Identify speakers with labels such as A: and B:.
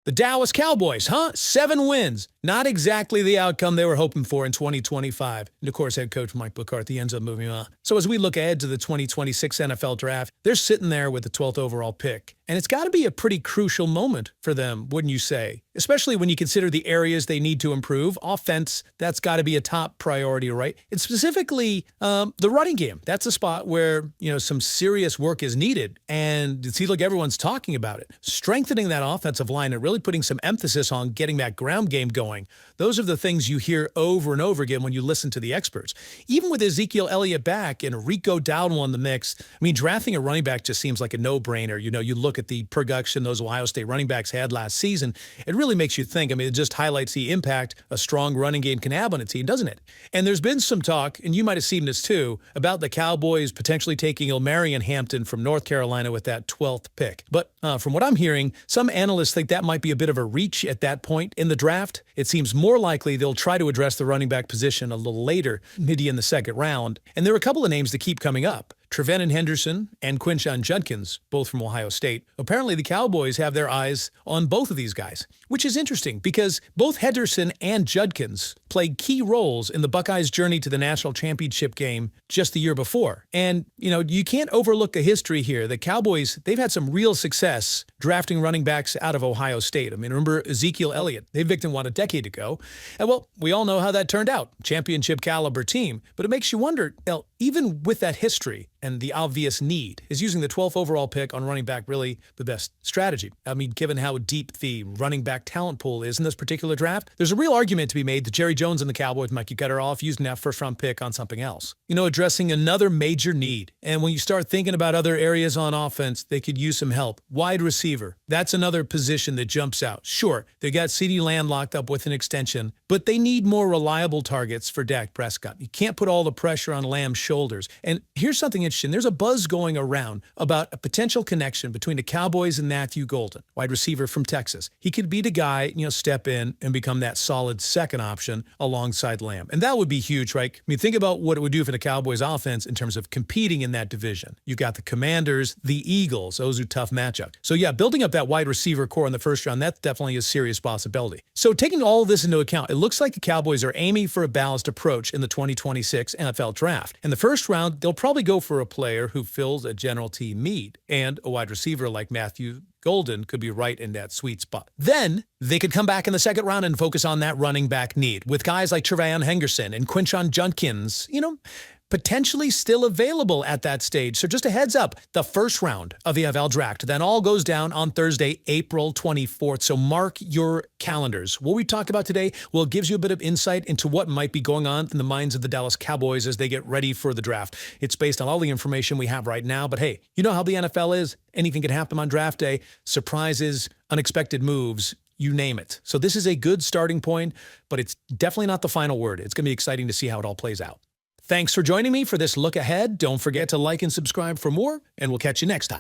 A: The Dallas Cowboys, 7 wins. Not exactly the outcome they were hoping for in 2025. And of course, head coach Mike McCarthy ends up moving on. So as we look ahead to the 2026 NFL draft, they're sitting there with the 12th overall pick. And it's got to be a pretty crucial moment for them, wouldn't you say? Especially when you consider the areas they need to improve. Offense, that's got to be a top priority, right? It's specifically the running game. That's a spot where, some serious work is needed. And it seems like everyone's talking about it. Strengthening that offensive line and really putting some emphasis on getting that ground game going. Those are the things you hear over and over again when you listen to the experts. Even with Ezekiel Elliott back and Rico Dowdle in the mix, drafting a running back just seems like a no-brainer. You look at the production those Ohio State running backs had last season, it really makes you think. It just highlights the impact a strong running game can have on a team, doesn't it? And there's been some talk, and you might have seen this too, about the Cowboys potentially taking Omarion Hampton from North Carolina with that 12th pick. But from what I'm hearing, some analysts think that might be a bit of a reach at that point in the draft. It seems more likely they'll try to address the running back position a little later, maybe in the second round. And there are a couple of names that keep coming up. TreVeyon Henderson and Quinshon Judkins, both from Ohio State. Apparently, the Cowboys have their eyes on both of these guys, which is interesting because both Henderson and Judkins played key roles in the Buckeyes' journey to the national championship game just the year before. And, you can't overlook the history here. The Cowboys, they've had some real success drafting running backs out of Ohio State. Remember Ezekiel Elliott? They victim one a decade ago. And, well, we all know how that turned out. Championship caliber team. But it makes you wonder, even with that history and the obvious need, is using the 12th overall pick on running back really the best strategy? Given how deep the running back talent pool is in this particular draft, there's a real argument to be made that Jerry Jones and the Cowboys might get better off using that first-round pick on something else. Addressing another major need. And when you start thinking about other areas on offense, they could use some help. Wide receiver. That's another position that jumps out. Sure, they got CeeDee Lamb locked up with an extension, but they need more reliable targets for Dak Prescott. You can't put all the pressure on Lamb's shoulders. And here's something interesting. There's a buzz going around about a potential connection between the Cowboys and Matthew Golden, wide receiver from Texas. He could be the guy, step in and become that solid second option alongside Lamb. And that would be huge, right? Think about what it would do for the Cowboys offense in terms of competing in that division. You've got the Commanders, the Eagles. Those are tough matchups. So yeah, building up that wide receiver core in the first round, that's definitely a serious possibility. So taking all of this into account, it looks like the Cowboys are aiming for a balanced approach in the 2026 NFL draft. In the first round, they'll probably go for a player who fills a general team need, and a wide receiver like Matthew Golden could be right in that sweet spot. Then they could come back in the second round and focus on that running back need with guys like TreVeyon Henderson and Quinshon Judkins, potentially still available at that stage. So just a heads up, the first round of the NFL draft then all goes down on Thursday, April 24th. So mark your calendars. What we talked about today, gives you a bit of insight into what might be going on in the minds of the Dallas Cowboys as they get ready for the draft. It's based on all the information we have right now, but hey, you know how the NFL is. Anything can happen on draft day. Surprises, unexpected moves, you name it. So this is a good starting point, but it's definitely not the final word. It's going to be exciting to see how it all plays out. Thanks for joining me for this look ahead. Don't forget to like and subscribe for more, and we'll catch you next time.